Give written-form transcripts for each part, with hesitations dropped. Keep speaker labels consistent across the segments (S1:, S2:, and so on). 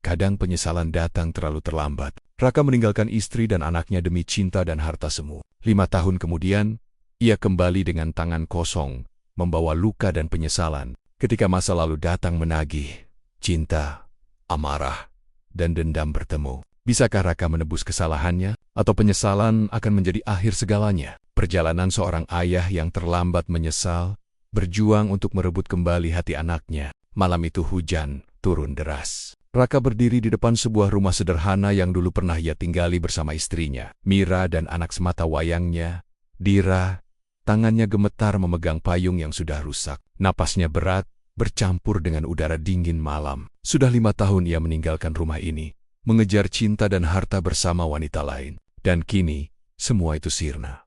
S1: Kadang penyesalan datang terlalu terlambat. Raka meninggalkan istri dan anaknya demi cinta dan harta semu. 5 tahun kemudian, ia kembali dengan tangan kosong, membawa luka dan penyesalan. Ketika masa lalu datang menagih, cinta, amarah, dan dendam bertemu. Bisakah Raka menebus kesalahannya? Atau penyesalan akan menjadi akhir segalanya? Perjalanan seorang ayah yang terlambat menyesal, berjuang untuk merebut kembali hati anaknya. Malam itu hujan turun deras. Raka berdiri di depan sebuah rumah sederhana yang dulu pernah ia tinggali bersama istrinya, Mira dan anak semata wayangnya, Dira. Tangannya gemetar memegang payung yang sudah rusak. Napasnya berat, bercampur dengan udara dingin malam. Sudah 5 tahun ia meninggalkan rumah ini, mengejar cinta dan harta bersama wanita lain. Dan kini, semua itu sirna.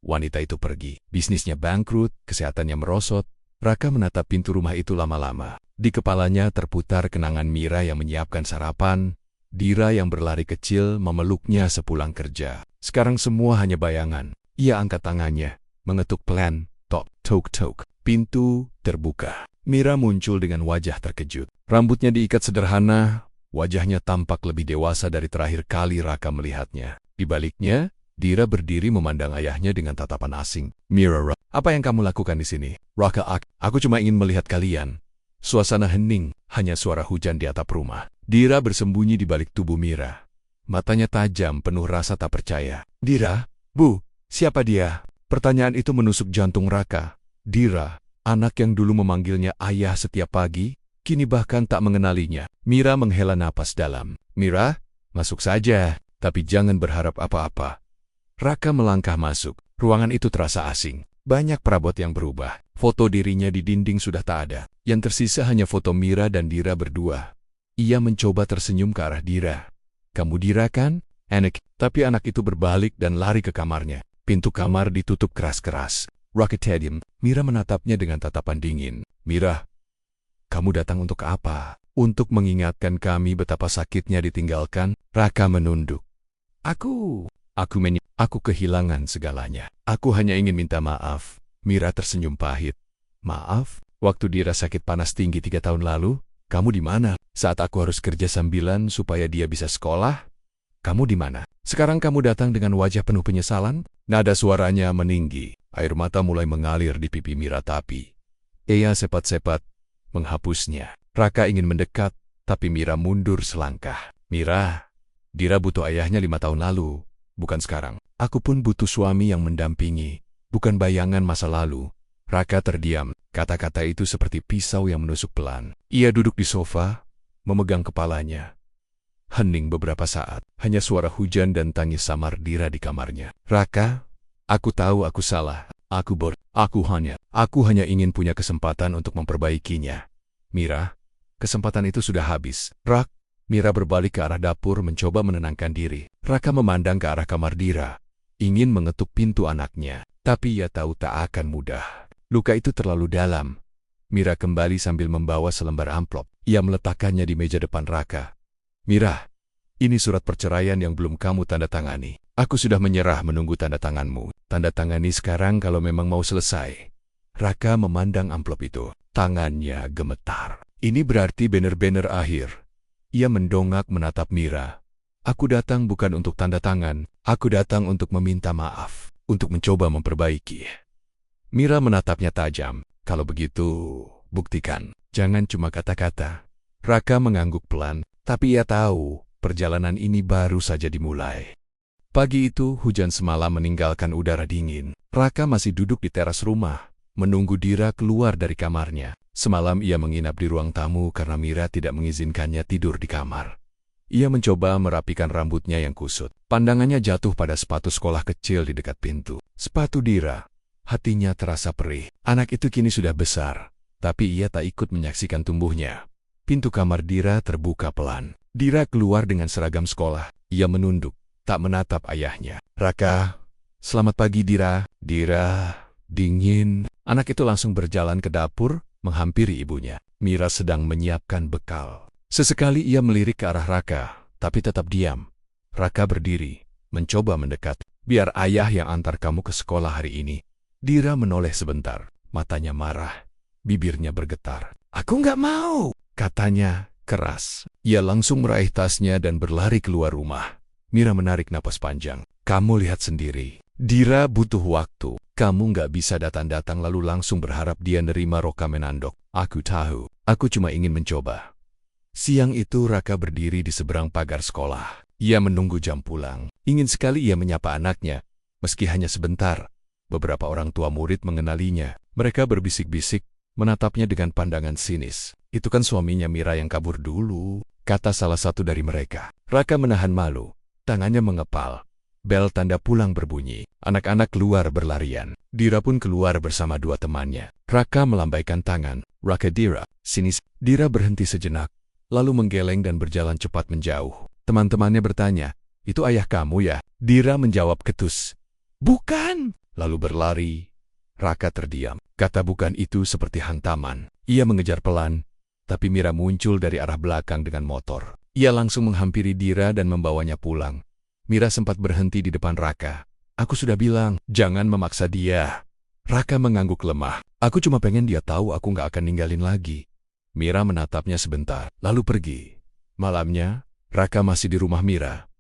S1: Wanita itu pergi, bisnisnya bangkrut, kesehatannya merosot. Raka menatap pintu rumah itu lama-lama. Di kepalanya terputar kenangan Mira yang menyiapkan sarapan, Dira yang berlari kecil memeluknya sepulang kerja. Sekarang semua hanya bayangan. Ia angkat tangannya, mengetuk pelan, tok, tok, tok. Pintu terbuka. Mira muncul dengan wajah terkejut. Rambutnya diikat sederhana, wajahnya tampak lebih dewasa dari terakhir kali Raka melihatnya. Di baliknya, Dira berdiri memandang ayahnya dengan tatapan asing. Mira, apa yang kamu lakukan di sini? Raka, aku cuma ingin melihat kalian. Suasana hening, hanya suara hujan di atap rumah. Dira bersembunyi di balik tubuh Mira. Matanya tajam, penuh rasa tak percaya. Dira, Bu, siapa dia? Pertanyaan itu menusuk jantung Raka. Dira, anak yang dulu memanggilnya ayah setiap pagi, kini bahkan tak mengenalinya. Mira menghela napas dalam. Mira, masuk saja, tapi jangan berharap apa-apa. Raka melangkah masuk. Ruangan itu terasa asing. Banyak perabot yang berubah. Foto dirinya di dinding sudah tak ada. Yang tersisa hanya foto Mira dan Dira berdua. Ia mencoba tersenyum ke arah Dira. Kamu Dira kan? Anak. Tapi anak itu berbalik dan lari ke kamarnya. Pintu kamar ditutup keras-keras. Raka diam. Mira menatapnya dengan tatapan dingin. Mira, kamu datang untuk apa? Untuk mengingatkan kami betapa sakitnya ditinggalkan? Raka menunduk. Aku kehilangan segalanya. Aku hanya ingin minta maaf. Mira tersenyum pahit. Maaf? Waktu Dira sakit panas tinggi 3 tahun lalu, kamu di mana? Saat aku harus kerja sambilan supaya dia bisa sekolah, kamu di mana? Sekarang kamu datang dengan wajah penuh penyesalan? Nada suaranya meninggi. Air mata mulai mengalir di pipi Mira tapi ia sepat-sepat menghapusnya. Raka ingin mendekat, tapi Mira mundur selangkah. Mira, Dira butuh ayahnya 5 tahun lalu, bukan sekarang. Aku pun butuh suami yang mendampingi, bukan bayangan masa lalu. Raka terdiam. Kata-kata itu seperti pisau yang menusuk pelan. Ia duduk di sofa, memegang kepalanya. Hening beberapa saat, hanya suara hujan dan tangis samar Dira di kamarnya. Raka, aku tahu aku salah. Aku hanya ingin punya kesempatan untuk memperbaikinya. Mira, kesempatan itu sudah habis. Mira berbalik ke arah dapur mencoba menenangkan diri. Raka memandang ke arah kamar Dira, ingin mengetuk pintu anaknya, tapi ia tahu tak akan mudah. Luka itu terlalu dalam. Mira kembali sambil membawa selembar amplop. Ia meletakkannya di meja depan Raka. Mira, ini surat perceraian yang belum kamu tanda tangani. Aku sudah menyerah menunggu tanda tanganmu. Tanda tangani sekarang kalau memang mau selesai. Raka memandang amplop itu. Tangannya gemetar. Ini berarti benar-benar akhir. Ia mendongak menatap Mira. Aku datang bukan untuk tanda tangan. Aku datang untuk meminta maaf. Untuk mencoba memperbaiki. Mira menatapnya tajam. Kalau begitu, buktikan. Jangan cuma kata-kata. Raka mengangguk pelan, tapi ia tahu perjalanan ini baru saja dimulai. Pagi itu, hujan semalam meninggalkan udara dingin. Raka masih duduk di teras rumah, menunggu Dira keluar dari kamarnya. Semalam ia menginap di ruang tamu karena Mira tidak mengizinkannya tidur di kamar. Ia mencoba merapikan rambutnya yang kusut. Pandangannya jatuh pada sepatu sekolah kecil di dekat pintu. Sepatu Dira. Hatinya terasa perih. Anak itu kini sudah besar, tapi ia tak ikut menyaksikan tumbuhnya. Pintu kamar Dira terbuka pelan. Dira keluar dengan seragam sekolah. Ia menunduk, tak menatap ayahnya. Raka, selamat pagi Dira. Dira, dingin. Anak itu langsung berjalan ke dapur, menghampiri ibunya. Mira sedang menyiapkan bekal. Sesekali ia melirik ke arah Raka, tapi tetap diam. Raka berdiri, mencoba mendekat. Biar ayah yang antar kamu ke sekolah hari ini. Dira menoleh sebentar, matanya marah, bibirnya bergetar. Aku nggak mau, katanya keras. Ia langsung meraih tasnya dan berlari keluar rumah. Mira menarik napas panjang. Kamu lihat sendiri. Dira butuh waktu. Kamu nggak bisa datang-datang lalu langsung berharap dia nerima Raka menandok. Aku tahu. Aku cuma ingin mencoba. Siang itu Raka berdiri di seberang pagar sekolah. Ia menunggu jam pulang. Ingin sekali ia menyapa anaknya. Meski hanya sebentar. Beberapa orang tua murid mengenalinya. Mereka berbisik-bisik, menatapnya dengan pandangan sinis. Itu kan suaminya Mira yang kabur dulu, kata salah satu dari mereka. Raka menahan malu. Tangannya mengepal. Bel tanda pulang berbunyi. Anak-anak keluar berlarian. Dira pun keluar bersama dua temannya. Raka melambaikan tangan. Raka, Dira, sini. Dira berhenti sejenak, lalu menggeleng dan berjalan cepat menjauh. Teman-temannya bertanya, itu ayah kamu ya? Dira menjawab ketus. Bukan. Lalu berlari. Raka terdiam. Kata bukan itu seperti hantaman. Ia mengejar pelan, tapi Mira muncul dari arah belakang dengan motor. Ia langsung menghampiri Dira dan membawanya pulang. Mira sempat berhenti di depan Raka. Aku sudah bilang, jangan memaksa dia. Raka mengangguk lemah. Aku cuma pengen dia tahu aku nggak akan ninggalin lagi. Mira menatapnya sebentar, lalu pergi. Malamnya, Raka masih di rumah Mira.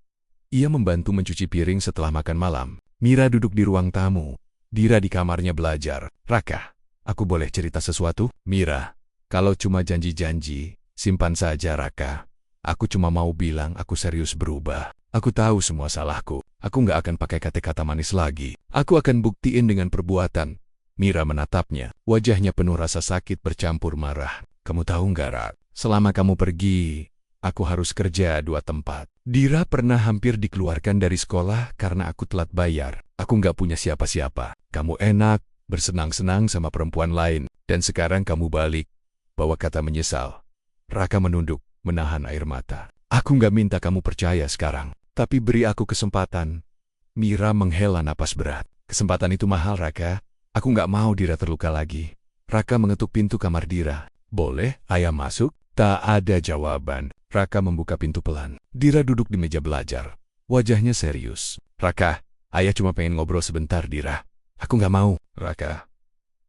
S1: Ia membantu mencuci piring setelah makan malam. Mira duduk di ruang tamu. Dira di kamarnya belajar. Raka, aku boleh cerita sesuatu? Mira, kalau cuma janji-janji, simpan saja Raka. Aku cuma mau bilang aku serius berubah. Aku tahu semua salahku. Aku nggak akan pakai kata-kata manis lagi. Aku akan buktiin dengan perbuatan. Mira menatapnya. Wajahnya penuh rasa sakit bercampur marah. Kamu tahu nggak, Rak? Selama kamu pergi, aku harus kerja 2 tempat. Dira pernah hampir dikeluarkan dari sekolah karena aku telat bayar. Aku nggak punya siapa-siapa. Kamu enak, bersenang-senang sama perempuan lain. Dan sekarang kamu balik. Bawa kata menyesal. Raka menunduk, menahan air mata. Aku nggak minta kamu percaya sekarang. Tapi beri aku kesempatan. Mira menghela napas berat. Kesempatan itu mahal, Raka. Aku nggak mau Dira terluka lagi. Raka mengetuk pintu kamar Dira. Boleh, ayah masuk? Tak ada jawaban. Raka membuka pintu pelan. Dira duduk di meja belajar. Wajahnya serius. Raka, ayah cuma pengen ngobrol sebentar, Dira. Aku nggak mau. Raka.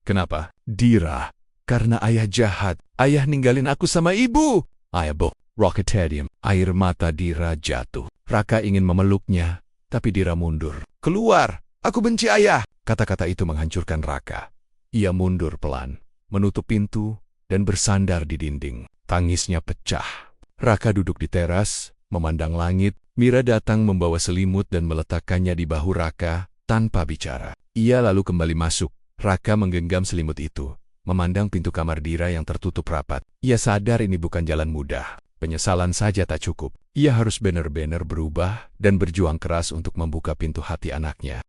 S1: Kenapa? Dira. Karena ayah jahat. Ayah ninggalin aku sama ibu. Ayah boh. Raka terdiam. Air mata Dira jatuh. Raka ingin memeluknya, tapi Dira mundur. Keluar! Aku benci ayah! Kata-kata itu menghancurkan Raka. Ia mundur pelan, menutup pintu, dan bersandar di dinding. Tangisnya pecah. Raka duduk di teras, memandang langit. Mira datang membawa selimut dan meletakkannya di bahu Raka, tanpa bicara. Ia lalu kembali masuk. Raka menggenggam selimut itu, memandang pintu kamar Dira yang tertutup rapat. Ia sadar ini bukan jalan mudah. Penyesalan saja tak cukup. Ia harus benar-benar berubah dan berjuang keras untuk membuka pintu hati anaknya.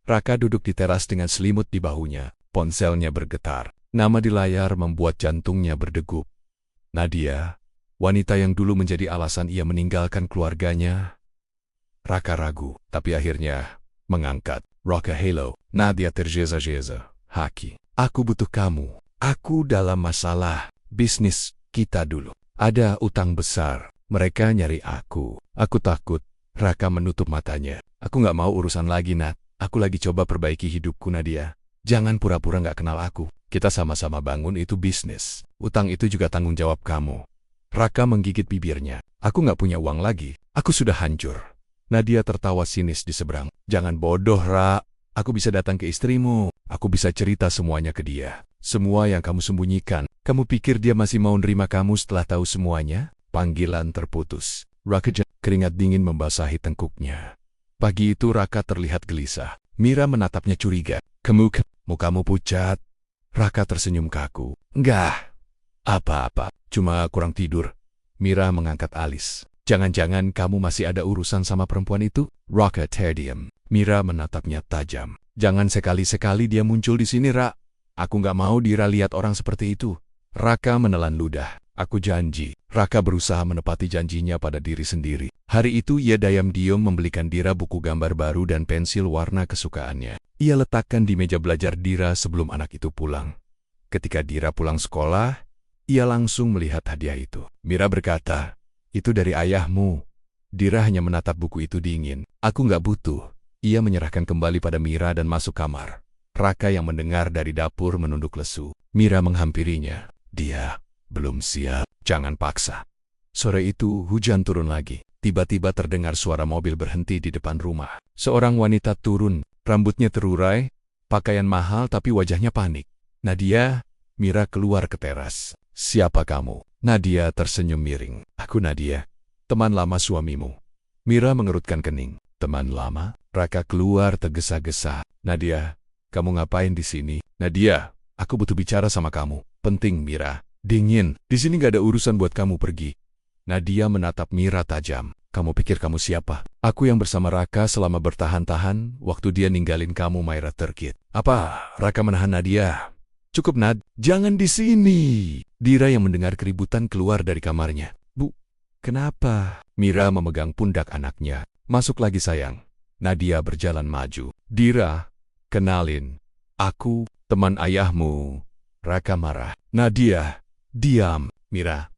S1: Raka duduk di teras dengan selimut di bahunya. Ponselnya bergetar. Nama di layar membuat jantungnya berdegup. Nadia, wanita yang dulu menjadi alasan ia meninggalkan keluarganya. Raka ragu, tapi akhirnya mengangkat. Raka, hello. Nadia tergesa-gesa. Haki, aku butuh kamu. Aku dalam masalah. Bisnis kita dulu. Ada utang besar. Mereka nyari aku. Aku takut. Raka menutup matanya. Aku nggak mau urusan lagi, Nat. Aku lagi coba perbaiki hidupku, Nadia. Jangan pura-pura nggak kenal aku. Kita sama-sama bangun itu bisnis. Utang itu juga tanggung jawab kamu. Raka menggigit bibirnya. Aku nggak punya uang lagi. Aku sudah hancur. Nadia tertawa sinis di seberang. Jangan bodoh, Ra. Aku bisa datang ke istrimu. Aku bisa cerita semuanya ke dia. Semua yang kamu sembunyikan. Kamu pikir dia masih mau nerima kamu setelah tahu semuanya? Panggilan terputus. Raka keringat dingin membasahi tengkuknya. Pagi itu Raka terlihat gelisah. Mira menatapnya curiga. Mukamu pucat. Raka tersenyum kaku. Enggak. Apa-apa. Cuma kurang tidur. Mira mengangkat alis. Jangan-jangan kamu masih ada urusan sama perempuan itu? Raka terdiam. Mira menatapnya tajam. Jangan sekali-sekali dia muncul di sini, Ra. Aku nggak mau Dira lihat orang seperti itu. Raka menelan ludah. Aku janji. Raka berusaha menepati janjinya pada diri sendiri. Hari itu ia diam-diam membelikan Dira buku gambar baru dan pensil warna kesukaannya. Ia letakkan di meja belajar Dira sebelum anak itu pulang. Ketika Dira pulang sekolah, ia langsung melihat hadiah itu. Mira berkata, itu dari ayahmu. Dira hanya menatap buku itu dingin. Aku nggak butuh. Ia menyerahkan kembali pada Mira dan masuk kamar. Raka yang mendengar dari dapur menunduk lesu. Mira menghampirinya. Dia belum siap. Jangan paksa. Sore itu hujan turun lagi. Tiba-tiba terdengar suara mobil berhenti di depan rumah. Seorang wanita turun, rambutnya terurai, pakaian mahal tapi wajahnya panik. Nadia, Mira keluar ke teras. Siapa kamu? Nadia tersenyum miring. Aku Nadia, teman lama suamimu. Mira mengerutkan kening. Teman lama? Raka keluar tergesa-gesa. Nadia, kamu ngapain di sini? Nadia, aku butuh bicara sama kamu. Penting, Mira. Dingin, di sini gak ada urusan buat kamu pergi. Nadia menatap Mira tajam. Kamu pikir kamu siapa? Aku yang bersama Raka selama bertahan-tahan waktu dia ninggalin kamu, Myra Turkit. Apa? Raka menahan Nadia. Cukup, Nad. Jangan di sini. Dira yang mendengar keributan keluar dari kamarnya. Bu, kenapa? Mira memegang pundak anaknya. Masuk lagi, sayang. Nadia berjalan maju. Dira, kenalin. Aku, teman ayahmu. Raka marah. Nadia, diam. Mira.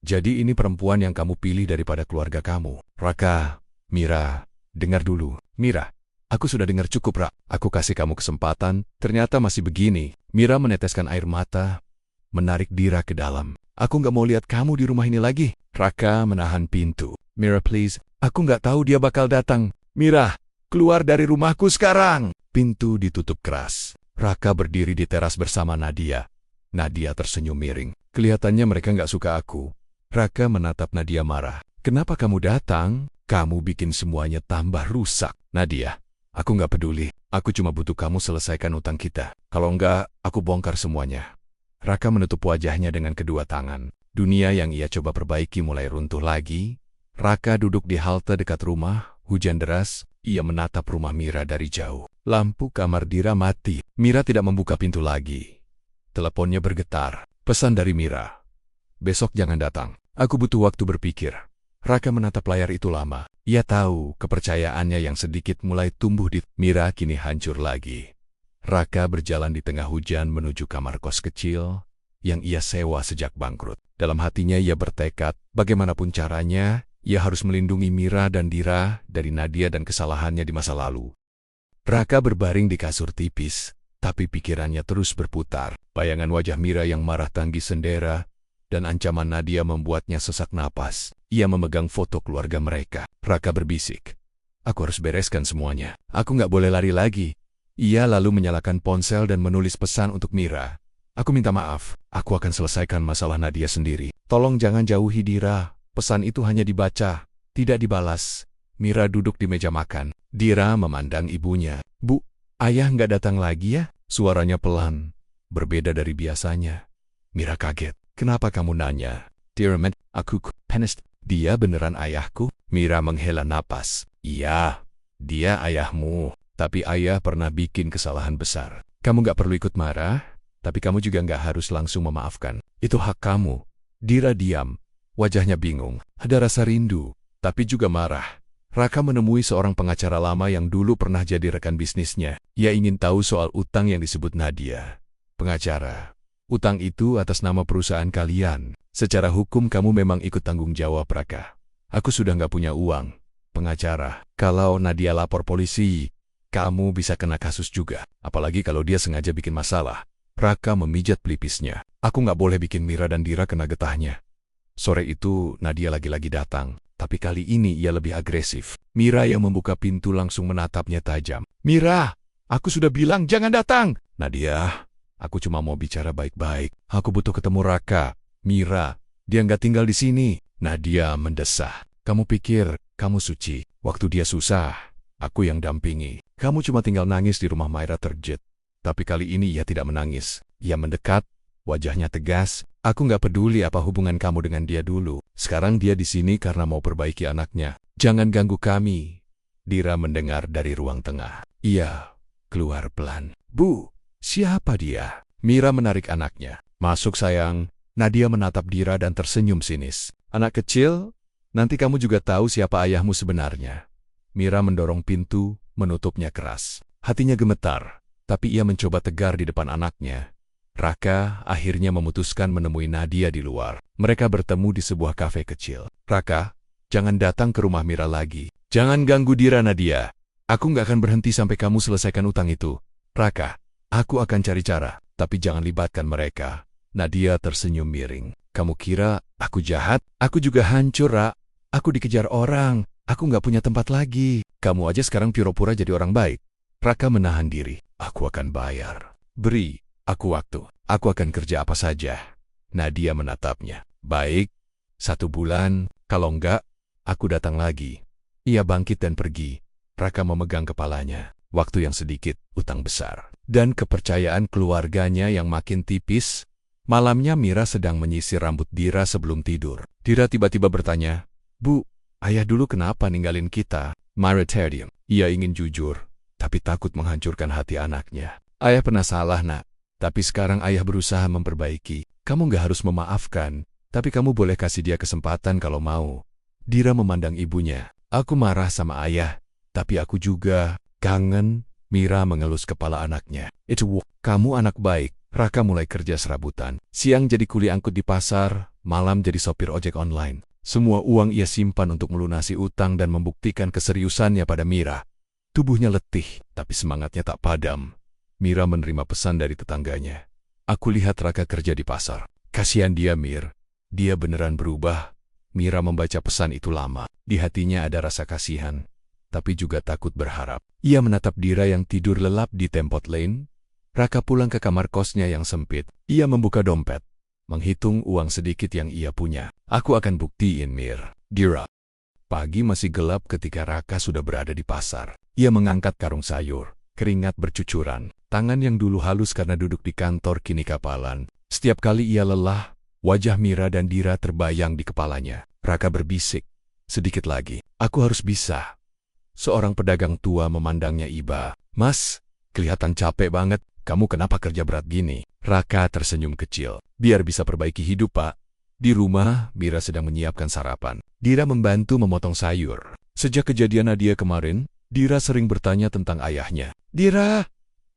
S1: Jadi ini perempuan yang kamu pilih daripada keluarga kamu. Raka, Mira, dengar dulu. Mira, aku sudah dengar cukup, Rak. Aku kasih kamu kesempatan, ternyata masih begini. Mira meneteskan air mata, menarik Dira ke dalam. Aku nggak mau lihat kamu di rumah ini lagi. Raka menahan pintu. Mira, please, aku nggak tahu dia bakal datang. Mira, keluar dari rumahku sekarang. Pintu ditutup keras. Raka berdiri di teras bersama Nadia. Nadia tersenyum miring. Kelihatannya mereka nggak suka aku. Raka menatap Nadia marah. Kenapa kamu datang? Kamu bikin semuanya tambah rusak. Nadia, aku nggak peduli. Aku cuma butuh kamu selesaikan utang kita. Kalau enggak, aku bongkar semuanya. Raka menutup wajahnya dengan kedua tangan. Dunia yang ia coba perbaiki mulai runtuh lagi. Raka duduk di halte dekat rumah. Hujan deras. Ia menatap rumah Mira dari jauh. Lampu kamar Dira mati. Mira tidak membuka pintu lagi. Teleponnya bergetar. Pesan dari Mira. Besok jangan datang. Aku butuh waktu berpikir. Raka menatap layar itu lama. Ia tahu kepercayaannya yang sedikit mulai tumbuh di Mira kini hancur lagi. Raka berjalan di tengah hujan menuju kamar kos kecil yang ia sewa sejak bangkrut. Dalam hatinya ia bertekad, bagaimanapun caranya, ia harus melindungi Mira dan Dira dari Nadia dan kesalahannya di masa lalu. Raka berbaring di kasur tipis, tapi pikirannya terus berputar. Bayangan wajah Mira yang marah tanggi sendera, dan ancaman Nadia membuatnya sesak napas. Ia memegang foto keluarga mereka. Raka berbisik. Aku harus bereskan semuanya. Aku nggak boleh lari lagi. Ia lalu menyalakan ponsel dan menulis pesan untuk Mira. Aku minta maaf. Aku akan selesaikan masalah Nadia sendiri. Tolong jangan jauhi Dira. Pesan itu hanya dibaca, tidak dibalas. Mira duduk di meja makan. Dira memandang ibunya. Bu, ayah nggak datang lagi ya? Suaranya pelan, berbeda dari biasanya. Mira kaget. Kenapa kamu nanya? Dear Matt, aku penis. Dia beneran ayahku? Mira menghela napas. Iya, dia ayahmu. Tapi ayah pernah bikin kesalahan besar. Kamu nggak perlu ikut marah, tapi kamu juga nggak harus langsung memaafkan. Itu hak kamu. Dira diam. Wajahnya bingung. Ada rasa rindu, tapi juga marah. Raka menemui seorang pengacara lama yang dulu pernah jadi rekan bisnisnya. Ia ingin tahu soal utang yang disebut Nadia. Pengacara. Utang itu atas nama perusahaan kalian. Secara hukum kamu memang ikut tanggung jawab, Raka. Aku sudah nggak punya uang. Pengacara, kalau Nadia lapor polisi, kamu bisa kena kasus juga. Apalagi kalau dia sengaja bikin masalah. Raka memijat pelipisnya. Aku nggak boleh bikin Mira dan Dira kena getahnya. Sore itu Nadia lagi-lagi datang. Tapi kali ini ia lebih agresif. Mira yang membuka pintu langsung menatapnya tajam. Mira, aku sudah bilang jangan datang. Nadia, aku cuma mau bicara baik-baik. Aku butuh ketemu Raka. Mira, dia nggak tinggal di sini. Nadia mendesah. Kamu pikir kamu suci. Waktu dia susah, aku yang dampingi. Kamu cuma tinggal nangis di rumah Myra Turkit. Tapi kali ini ia tidak menangis. Ia mendekat, wajahnya tegas. Aku nggak peduli apa hubungan kamu dengan dia dulu. Sekarang dia di sini karena mau perbaiki anaknya. Jangan ganggu kami. Dira mendengar dari ruang tengah. Ia keluar pelan. Bu, siapa dia? Mira menarik anaknya. Masuk sayang. Nadia menatap Dira dan tersenyum sinis. Anak kecil, nanti kamu juga tahu siapa ayahmu sebenarnya. Mira mendorong pintu, menutupnya keras. Hatinya gemetar, tapi ia mencoba tegar di depan anaknya. Raka akhirnya memutuskan menemui Nadia di luar. Mereka bertemu di sebuah kafe kecil. Raka, jangan datang ke rumah Mira lagi. Jangan ganggu Dira, Nadia. Aku nggak akan berhenti sampai kamu selesaikan utang itu. Raka, aku akan cari cara, tapi jangan libatkan mereka. Nadia tersenyum miring. Kamu kira aku jahat? Aku juga hancur, Ra. Aku dikejar orang. Aku nggak punya tempat lagi. Kamu aja sekarang pura-pura jadi orang baik. Raka menahan diri. Aku akan bayar. Beri aku waktu. Aku akan kerja apa saja. Nadia menatapnya. Baik, 1 bulan. Kalau enggak, aku datang lagi. Ia bangkit dan pergi. Raka memegang kepalanya. Waktu yang sedikit, utang besar. Dan kepercayaan keluarganya yang makin tipis. Malamnya Mira sedang menyisir rambut Dira sebelum tidur. Dira tiba-tiba bertanya, Bu, ayah dulu kenapa ninggalin kita? Mira terdiam. Ia ingin jujur, tapi takut menghancurkan hati anaknya. Ayah pernah salah, Nak. Tapi sekarang ayah berusaha memperbaiki. Kamu nggak harus memaafkan, tapi kamu boleh kasih dia kesempatan kalau mau. Dira memandang ibunya. Aku marah sama ayah, tapi aku juga kangen. Mira mengelus kepala anaknya. Kamu anak baik. Raka mulai kerja serabutan. Siang jadi kuli angkut di pasar, malam jadi sopir ojek online. Semua uang ia simpan untuk melunasi utang dan membuktikan keseriusannya pada Mira. Tubuhnya letih, tapi semangatnya tak padam. Mira menerima pesan dari tetangganya. Aku lihat Raka kerja di pasar. Kasihan dia, Mir. Dia beneran berubah. Mira membaca pesan itu lama. Di hatinya ada rasa kasihan, tapi juga takut berharap. Ia menatap Dira yang tidur lelap di Tempot Lane. Raka pulang ke kamar kosnya yang sempit. Ia membuka dompet, menghitung uang sedikit yang ia punya. Aku akan buktiin, Mir. Dira. Pagi masih gelap ketika Raka sudah berada di pasar. Ia mengangkat karung sayur. Keringat bercucuran. Tangan yang dulu halus karena duduk di kantor kini kapalan. Setiap kali ia lelah, wajah Mira dan Dira terbayang di kepalanya. Raka berbisik. Sedikit lagi. Aku harus bisa. Seorang pedagang tua memandangnya iba. Mas, kelihatan capek banget. Kamu kenapa kerja berat gini? Raka tersenyum kecil. Biar bisa perbaiki hidup, Pak. Di rumah, Mira sedang menyiapkan sarapan. Dira membantu memotong sayur. Sejak kejadian Nadia kemarin, Dira sering bertanya tentang ayahnya. Dira,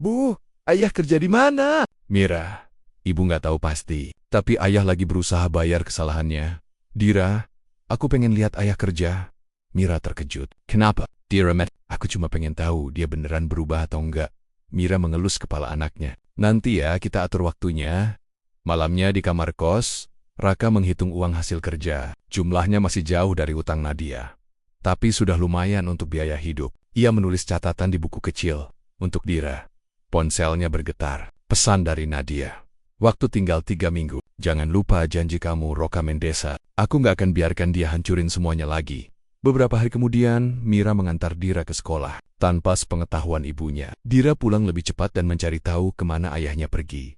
S1: Bu, ayah kerja di mana? Mira, ibu nggak tahu pasti. Tapi ayah lagi berusaha bayar kesalahannya. Dira, aku pengen lihat ayah kerja. Mira terkejut. Kenapa? Dira, aku cuma pengen tahu dia beneran berubah atau enggak. Mira mengelus kepala anaknya. Nanti ya kita atur waktunya. Malamnya di kamar kos, Raka menghitung uang hasil kerja. Jumlahnya masih jauh dari utang Nadia. Tapi sudah lumayan untuk biaya hidup. Ia menulis catatan di buku kecil. Untuk Dira. Ponselnya bergetar. Pesan dari Nadia. Waktu tinggal 3 minggu. Jangan lupa janji kamu, Roka Mendesa. Aku nggak akan biarkan dia hancurin semuanya lagi. Beberapa hari kemudian, Mira mengantar Dira ke sekolah. Tanpa sepengetahuan ibunya, Dira pulang lebih cepat dan mencari tahu kemana ayahnya pergi.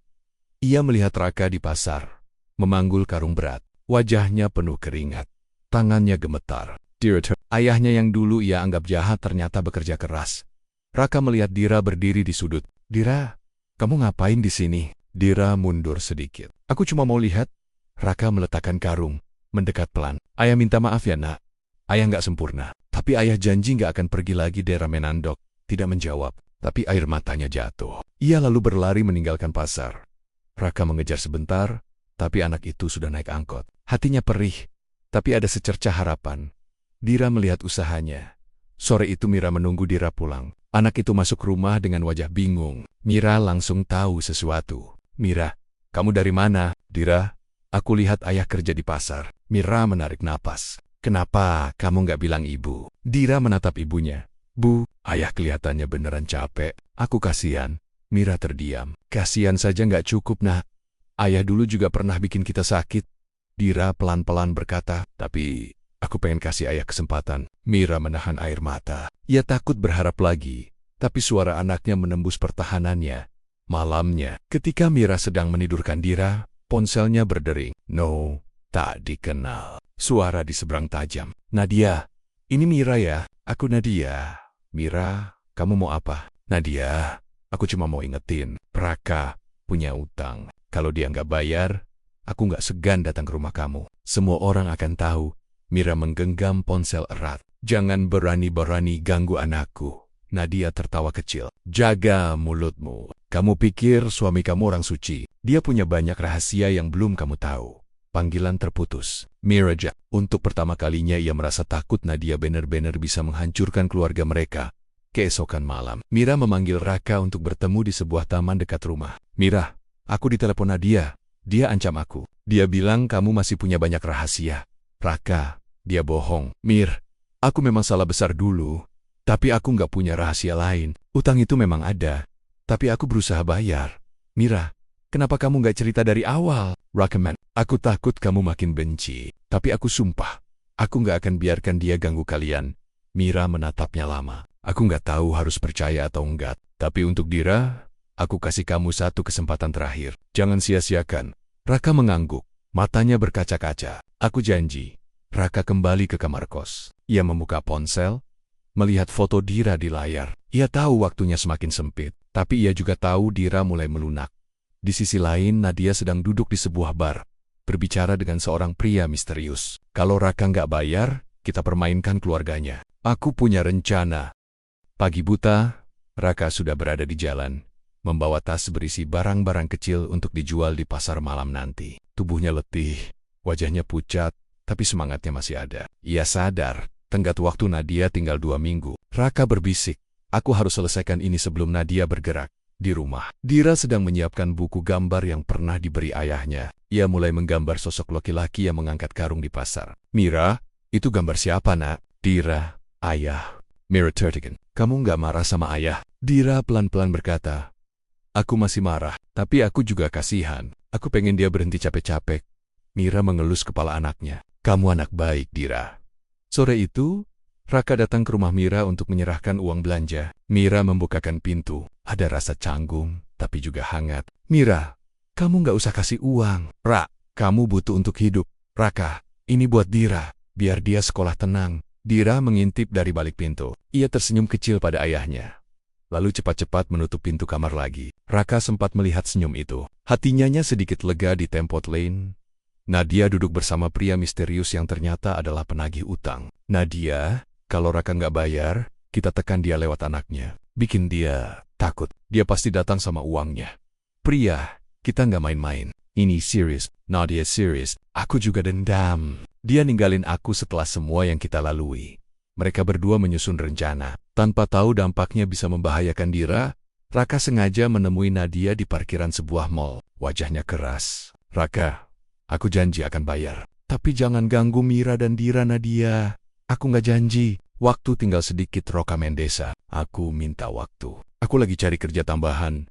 S1: Ia melihat Raka di pasar, memanggul karung berat. Wajahnya penuh keringat. Tangannya gemetar. Dira, ayahnya yang dulu ia anggap jahat ternyata bekerja keras. Raka melihat Dira berdiri di sudut. Dira, kamu ngapain di sini? Dira mundur sedikit. Aku cuma mau lihat. Raka meletakkan karung, mendekat pelan. Ayah minta maaf ya, Nak. Ayah nggak sempurna. Tapi ayah janji nggak akan pergi lagi. Dira menandok, tidak menjawab. Tapi air matanya jatuh. Ia lalu berlari meninggalkan pasar. Raka mengejar sebentar, tapi anak itu sudah naik angkot. Hatinya perih, tapi ada secercah harapan. Dira melihat usahanya. Sore itu Mira menunggu Dira pulang. Anak itu masuk rumah dengan wajah bingung. Mira langsung tahu sesuatu. Mira, kamu dari mana? Dira, aku lihat ayah kerja di pasar. Mira menarik napas. Kenapa kamu nggak bilang ibu? Dira menatap ibunya. Bu, ayah kelihatannya beneran capek. Aku kasihan. Mira terdiam. Kasihan saja nggak cukup, Nak. Ayah dulu juga pernah bikin kita sakit. Dira pelan-pelan berkata, tapi aku pengen kasih ayah kesempatan. Mira menahan air mata. Ia takut berharap lagi, tapi suara anaknya menembus pertahanannya. Malamnya, ketika Mira sedang menidurkan Dira, ponselnya berdering. No, tak dikenal. Suara di seberang tajam. Nadia, ini Mira ya? Aku Nadia. Mira, kamu mau apa? Nadia, aku cuma mau ingetin. Raka punya utang. Kalau dia nggak bayar, aku nggak segan datang ke rumah kamu. Semua orang akan tahu. Mira menggenggam ponsel erat. Jangan berani-berani ganggu anakku. Nadia tertawa kecil. Jaga mulutmu. Kamu pikir suami kamu orang suci. Dia punya banyak rahasia yang belum kamu tahu. Panggilan terputus. Mira, untuk pertama kalinya ia merasa takut Nadia benar-benar bisa menghancurkan keluarga mereka. Keesokan malam, Mira memanggil Raka untuk bertemu di sebuah taman dekat rumah. Mira, aku ditelepon Nadia. Dia ancam aku. Dia bilang kamu masih punya banyak rahasia. Raka, dia bohong. Mir, aku memang salah besar dulu. Tapi aku nggak punya rahasia lain. Utang itu memang ada. Tapi aku berusaha bayar. Mira, kenapa kamu nggak cerita dari awal? Raka, aku takut kamu makin benci. Tapi aku sumpah, aku nggak akan biarkan dia ganggu kalian. Mira menatapnya lama. Aku nggak tahu harus percaya atau enggak. Tapi untuk Dira, aku kasih kamu satu kesempatan terakhir. Jangan sia-siakan. Raka mengangguk. Matanya berkaca-kaca. Aku janji. Raka kembali ke kamar kos. Ia membuka ponsel, melihat foto Dira di layar. Ia tahu waktunya semakin sempit. Tapi ia juga tahu Dira mulai melunak. Di sisi lain, Nadia sedang duduk di sebuah bar, berbicara dengan seorang pria misterius. Kalau Raka nggak bayar, kita permainkan keluarganya. Aku punya rencana. Pagi buta, Raka sudah berada di jalan, membawa tas berisi barang-barang kecil untuk dijual di pasar malam nanti. Tubuhnya letih, wajahnya pucat, tapi semangatnya masih ada. Ia sadar, tenggat waktu Nadia tinggal 2 minggu. Raka berbisik, aku harus selesaikan ini sebelum Nadia bergerak. Di rumah, Dira sedang menyiapkan buku gambar yang pernah diberi ayahnya. Ia mulai menggambar sosok laki-laki yang mengangkat karung di pasar. Mira, itu gambar siapa, nak? Dira, ayah. Mira tertegun. Kamu nggak marah sama ayah? Dira pelan-pelan berkata, aku masih marah, tapi aku juga kasihan. Aku pengen dia berhenti capek-capek. Mira mengelus kepala anaknya. Kamu anak baik, Dira. Sore itu, Raka datang ke rumah Mira untuk menyerahkan uang belanja. Mira membukakan pintu. Ada rasa canggung, tapi juga hangat. Mira, kamu nggak usah kasih uang. Ra, kamu butuh untuk hidup. Raka, ini buat Dira, biar dia sekolah tenang. Dira mengintip dari balik pintu. Ia tersenyum kecil pada ayahnya. Lalu cepat-cepat menutup pintu kamar lagi. Raka sempat melihat senyum itu. Hatinya sedikit lega di Tempot Lane. Nadia duduk bersama pria misterius yang ternyata adalah penagih utang. Nadia, kalau Raka nggak bayar, kita tekan dia lewat anaknya. Bikin dia takut. Dia pasti datang sama uangnya. Pria, kita nggak main-main. Ini serius. Nadia serius. Aku juga dendam. Dia ninggalin aku setelah semua yang kita lalui. Mereka berdua menyusun rencana. Tanpa tahu dampaknya bisa membahayakan Dira, Raka sengaja menemui Nadia di parkiran sebuah mall. Wajahnya keras. Raka, aku janji akan bayar. Tapi jangan ganggu Mira dan Dira, Nadia. Aku nggak janji. Waktu tinggal sedikit, Roka Mendesa. Aku minta waktu. Aku lagi cari kerja tambahan.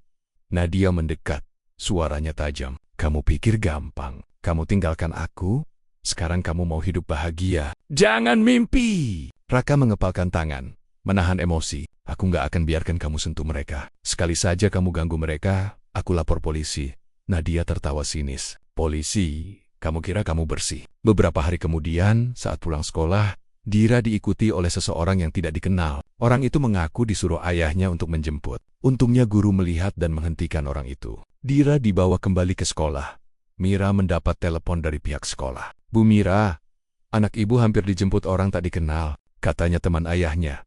S1: Nadia mendekat. Suaranya tajam. Kamu pikir gampang? Kamu tinggalkan aku? Sekarang kamu mau hidup bahagia. Jangan mimpi! Raka mengepalkan tangan, menahan emosi. Aku nggak akan biarkan kamu sentuh mereka. Sekali saja kamu ganggu mereka, aku lapor polisi. Nadia tertawa sinis. Polisi? Kamu kira kamu bersih? Beberapa hari kemudian, saat pulang sekolah, Dira diikuti oleh seseorang yang tidak dikenal. Orang itu mengaku disuruh ayahnya untuk menjemput. Untungnya guru melihat dan menghentikan orang itu. Dira dibawa kembali ke sekolah. Mira mendapat telepon dari pihak sekolah. Bu Mira, anak ibu hampir dijemput orang tak dikenal, katanya teman ayahnya.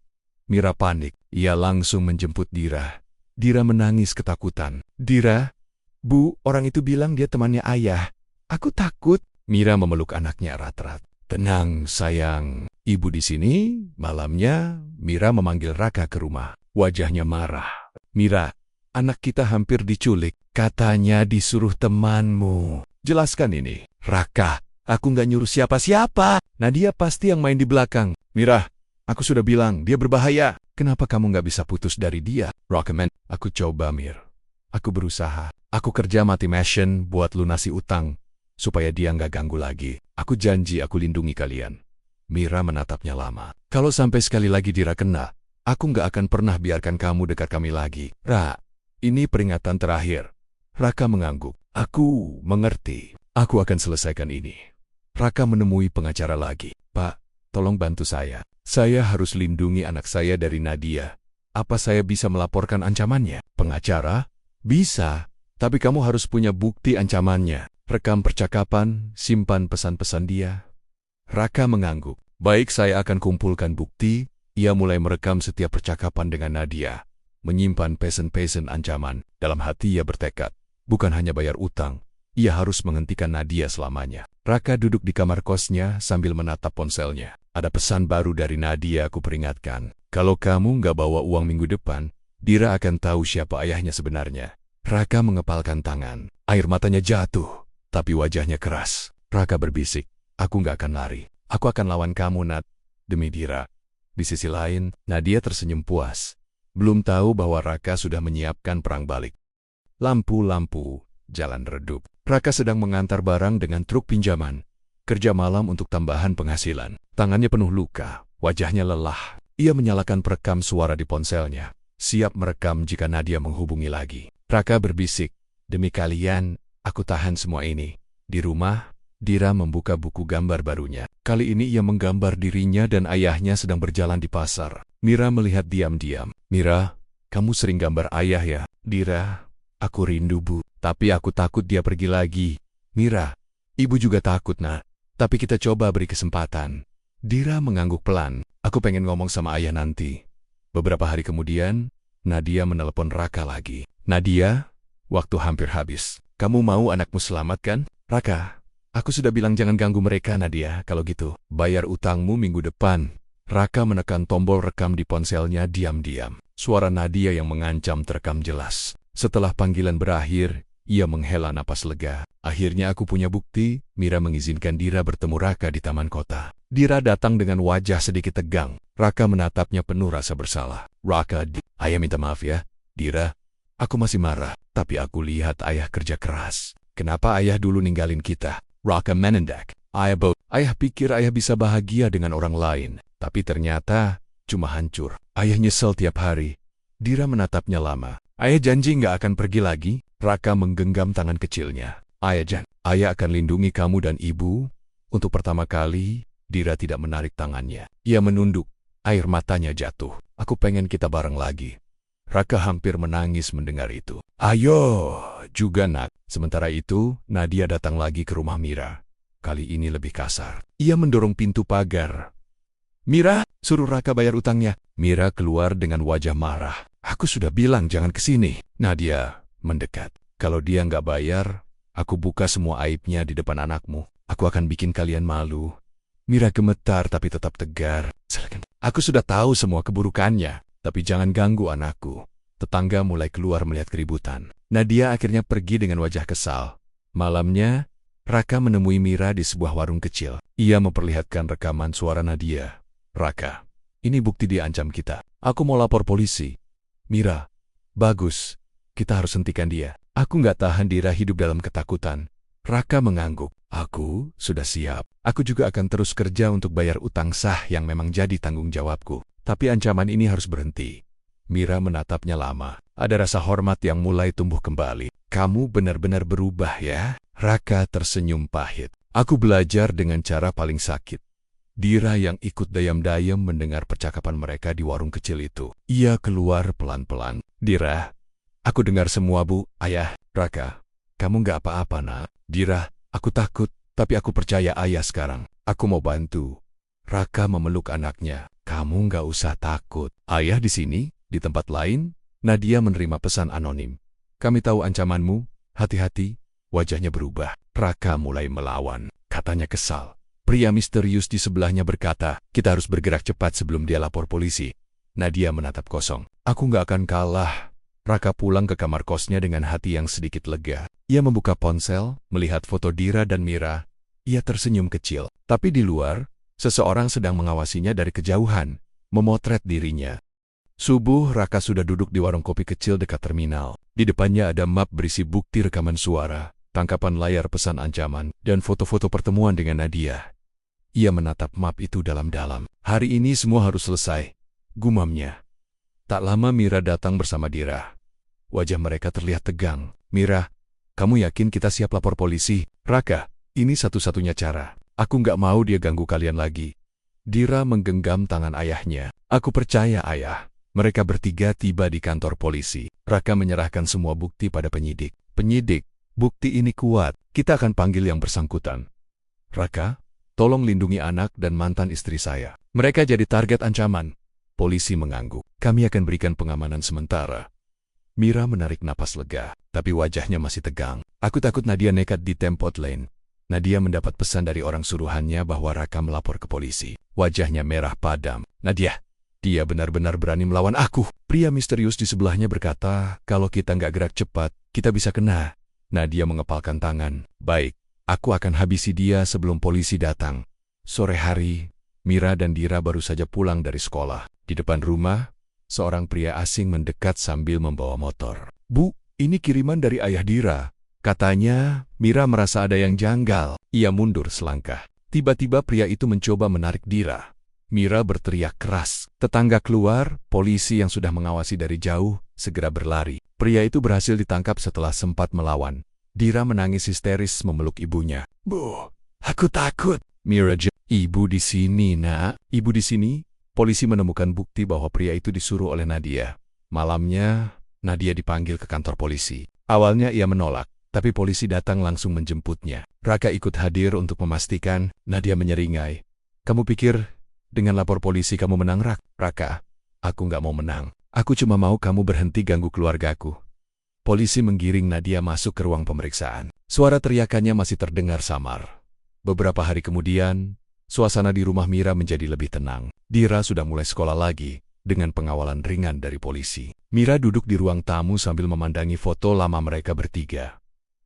S1: Mira panik. Ia langsung menjemput Dira. Dira menangis ketakutan. Dira, Bu, orang itu bilang dia temannya ayah. Aku takut. Mira memeluk anaknya erat-erat. Tenang, sayang. Ibu di sini. Malamnya, Mira memanggil Raka ke rumah. Wajahnya marah. Mira, anak kita hampir diculik. Katanya disuruh temanmu. Jelaskan ini. Raka, aku nggak nyuruh siapa-siapa. Nadia pasti yang main di belakang. Mira, aku sudah bilang, dia berbahaya. Kenapa kamu nggak bisa putus dari dia? Rockman, aku coba, Mir. Aku berusaha. Aku kerja mati-mesin buat lunasi utang. Supaya dia nggak ganggu lagi. Aku janji aku lindungi kalian. Mira menatapnya lama. Kalau sampai sekali lagi Dira kena, aku nggak akan pernah biarkan kamu dekat kami lagi. Ra, ini peringatan terakhir. Raka mengangguk. Aku mengerti. Aku akan selesaikan ini. Raka menemui pengacara lagi. Pak, tolong bantu saya. Saya harus lindungi anak saya dari Nadia. Apa saya bisa melaporkan ancamannya? Pengacara? Bisa, tapi kamu harus punya bukti ancamannya. Rekam percakapan, simpan pesan-pesan dia. Raka mengangguk. Baik, saya akan kumpulkan bukti. Ia mulai merekam setiap percakapan dengan Nadia. Menyimpan pesan-pesan ancaman. Dalam hati ia bertekad. Bukan hanya bayar utang. Ia harus menghentikan Nadia selamanya. Raka duduk di kamar kosnya sambil menatap ponselnya. Ada pesan baru dari Nadia, aku peringatkan. Kalau kamu nggak bawa uang minggu depan, Dira akan tahu siapa ayahnya sebenarnya. Raka mengepalkan tangan. Air matanya jatuh. tapi wajahnya keras. Raka berbisik, aku nggak akan lari. Aku akan lawan kamu, Nat, demi Dira. Di sisi lain, Nadia tersenyum puas. Belum tahu bahwa Raka sudah menyiapkan perang balik. Lampu-lampu, jalan redup. Raka sedang mengantar barang dengan truk pinjaman. Kerja malam untuk tambahan penghasilan. Tangannya penuh luka, wajahnya lelah. Ia menyalakan perekam suara di ponselnya, siap merekam jika Nadia menghubungi lagi. Raka berbisik, demi kalian, aku tahan semua ini. Di rumah, Dira membuka buku gambar barunya. Kali ini ia menggambar dirinya dan ayahnya sedang berjalan di pasar. Mira melihat diam-diam. Mira, kamu sering gambar ayah ya? Dira, aku rindu Bu, tapi aku takut dia pergi lagi. Mira, ibu juga takut Nak, tapi kita coba beri kesempatan. Dira mengangguk pelan. Aku pengen ngomong sama ayah nanti. Beberapa hari kemudian, Nadia menelepon Raka lagi. Nadia, waktu hampir habis. Kamu mau anakmu selamat kan? Raka, aku sudah bilang jangan ganggu mereka Nadia, kalau gitu. Bayar utangmu minggu depan. Raka menekan tombol rekam di ponselnya diam-diam. Suara Nadia yang mengancam terekam jelas. Setelah panggilan berakhir, ia menghela napas lega. Akhirnya aku punya bukti. Mira mengizinkan Dira bertemu Raka di taman kota. Dira datang dengan wajah sedikit tegang. Raka menatapnya penuh rasa bersalah. Raka, ayah minta maaf ya. Dira, aku masih marah, tapi aku lihat ayah kerja keras. Kenapa ayah dulu ninggalin kita? Raka menendak. Ayah pikir ayah bisa bahagia dengan orang lain, tapi ternyata cuma hancur. Ayah nyesel tiap hari. Dira menatapnya lama. Ayah janji nggak akan pergi lagi. Raka menggenggam tangan kecilnya. Ayah akan lindungi kamu dan ibu. Untuk pertama kali, Dira tidak menarik tangannya. Ia menunduk, air matanya jatuh. Aku pengen kita bareng lagi. Raka hampir menangis mendengar itu. Ayo, juga Nak. Sementara itu, Nadia datang lagi ke rumah Mira. Kali ini lebih kasar. Ia mendorong pintu pagar. Mira, suruh Raka bayar utangnya. Mira keluar dengan wajah marah. Aku sudah bilang jangan kesini. Nadia mendekat. Kalau dia nggak bayar, aku buka semua aibnya di depan anakmu. Aku akan bikin kalian malu. Mira gemetar tapi tetap tegar. Aku sudah tahu semua keburukannya, tapi jangan ganggu anakku. Tetangga mulai keluar melihat keributan. Nadia akhirnya pergi dengan wajah kesal. Malamnya, Raka menemui Mira di sebuah warung kecil. Ia memperlihatkan rekaman suara Nadia. Raka, ini bukti dia ancam kita. Aku mau lapor polisi. Mira, bagus. Kita harus hentikan dia. Aku nggak tahan Dira hidup dalam ketakutan. Raka mengangguk. Aku sudah siap. Aku juga akan terus kerja untuk bayar utang sah yang memang jadi tanggung jawabku. Tapi ancaman ini harus berhenti. Mira menatapnya lama. Ada rasa hormat yang mulai tumbuh kembali. Kamu benar-benar berubah ya? Raka tersenyum pahit. Aku belajar dengan cara paling sakit. Dira yang ikut dayam-dayam mendengar percakapan mereka di warung kecil itu. Ia keluar pelan-pelan. Dira, aku dengar semua Bu, Ayah. Raka, kamu nggak apa-apa Nak. Dira, aku takut, tapi aku percaya ayah sekarang. Aku mau bantu. Raka memeluk anaknya. Kamu nggak usah takut. Ayah di sini, di tempat lain. Nadia menerima pesan anonim. Kami tahu ancamanmu. Hati-hati. Wajahnya berubah. Raka mulai melawan. Katanya kesal. Pria misterius di sebelahnya berkata, kita harus bergerak cepat sebelum dia lapor polisi. Nadia menatap kosong. Aku nggak akan kalah. Raka pulang ke kamar kosnya dengan hati yang sedikit lega. Ia membuka ponsel, melihat foto Dira dan Mira. Ia tersenyum kecil. Tapi di luar, seseorang sedang mengawasinya dari kejauhan, memotret dirinya. Subuh, Raka sudah duduk di warung kopi kecil dekat terminal. Di depannya ada map berisi bukti rekaman suara, tangkapan layar pesan ancaman, dan foto-foto pertemuan dengan Nadia. Ia menatap map itu dalam-dalam. Hari ini semua harus selesai, gumamnya. Tak lama Mira datang bersama Dira. Wajah mereka terlihat tegang. Mira, kamu yakin kita siap lapor polisi? Raka, ini satu-satunya cara. Aku nggak mau dia ganggu kalian lagi. Dira menggenggam tangan ayahnya. Aku percaya ayah. Mereka bertiga tiba di kantor polisi. Raka menyerahkan semua bukti pada penyidik. Penyidik, bukti ini kuat. Kita akan panggil yang bersangkutan. Raka, tolong lindungi anak dan mantan istri saya. Mereka jadi target ancaman. Polisi mengangguk. Kami akan berikan pengamanan sementara. Mira menarik napas lega, tapi wajahnya masih tegang. Aku takut Nadia nekat di Tempot Lane. Nadia mendapat pesan dari orang suruhannya bahwa Raka melapor ke polisi. Wajahnya merah padam. Nadia, dia benar-benar berani melawan aku. Pria misterius di sebelahnya berkata, kalau kita nggak gerak cepat, kita bisa kena. Nadia mengepalkan tangan. Baik, Aku akan habisi dia sebelum polisi datang. Sore hari, Mira dan Dira baru saja pulang dari sekolah. Di depan rumah, seorang pria asing mendekat sambil membawa motor. "Bu, ini kiriman dari ayah Dira," katanya. Mira merasa ada yang janggal. Ia mundur selangkah. Tiba-tiba pria itu mencoba menarik Dira. Mira berteriak keras. Tetangga keluar, polisi yang sudah mengawasi dari jauh segera berlari. Pria itu berhasil ditangkap setelah sempat melawan. Dira menangis histeris memeluk ibunya. "Bu, aku takut." Mira, "Ibu di sini, Nak. Ibu di sini." Polisi menemukan bukti bahwa pria itu disuruh oleh Nadia. Malamnya, Nadia dipanggil ke kantor polisi. Awalnya ia menolak, tapi polisi datang langsung menjemputnya. Raka ikut hadir untuk memastikan. Nadia menyeringai. "Kamu pikir dengan lapor polisi kamu menang, Raka? Aku nggak mau menang. Aku cuma mau kamu berhenti ganggu keluargaku." Polisi menggiring Nadia masuk ke ruang pemeriksaan. Suara teriakannya masih terdengar samar. Beberapa hari kemudian, suasana di rumah Mira menjadi lebih tenang. Dira sudah mulai sekolah lagi, dengan pengawalan ringan dari polisi. Mira duduk di ruang tamu sambil memandangi foto lama mereka bertiga.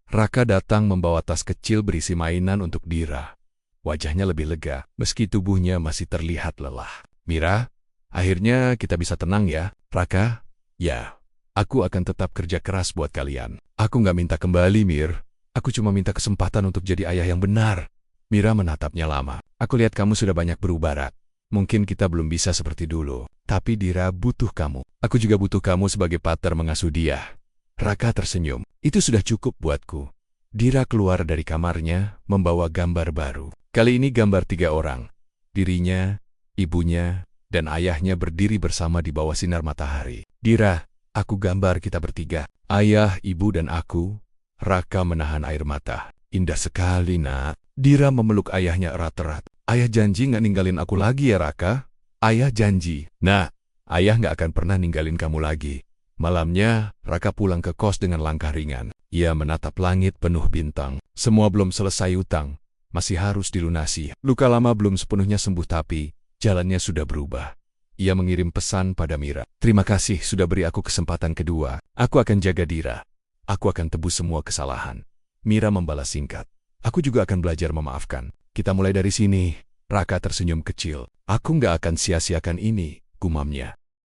S1: Raka datang membawa tas kecil berisi mainan untuk Dira. Wajahnya lebih lega, meski tubuhnya masih terlihat lelah. "Mira, akhirnya kita bisa tenang ya, Raka?" "Ya, aku akan tetap kerja keras buat kalian." "Aku nggak minta kembali, Mir. Aku cuma minta kesempatan untuk jadi ayah yang benar." Mira menatapnya lama. "Aku lihat kamu sudah banyak berubah, Rak. Mungkin kita belum bisa seperti dulu. Tapi Dira butuh kamu. Aku juga butuh kamu sebagai pater mengasuh dia." Raka tersenyum. "Itu sudah cukup buatku." Dira keluar dari kamarnya, membawa gambar baru. Kali ini gambar 3 orang. Dirinya, ibunya, dan ayahnya berdiri bersama di bawah sinar matahari. "Dira, aku gambar kita bertiga. Ayah, ibu, dan aku." Raka menahan air mata. "Indah sekali, Nak." Dira memeluk ayahnya erat-erat. "Ayah janji nggak ninggalin aku lagi ya, Raka?" "Ayah janji." "Nah, ayah nggak akan pernah ninggalin kamu lagi." Malamnya, Raka pulang ke kos dengan langkah ringan. Ia menatap langit penuh bintang. Semua belum selesai utang. Masih harus dilunasi. Luka lama belum sepenuhnya sembuh tapi jalannya sudah berubah. Ia mengirim pesan pada Mira. "Terima kasih sudah beri aku kesempatan kedua. Aku akan jaga Dira. Aku akan tebus semua kesalahan." Mira membalas singkat. "Aku juga akan belajar memaafkan. Kita mulai dari sini." Raka tersenyum kecil. "Aku nggak akan sia-siakan ini," gumamnya.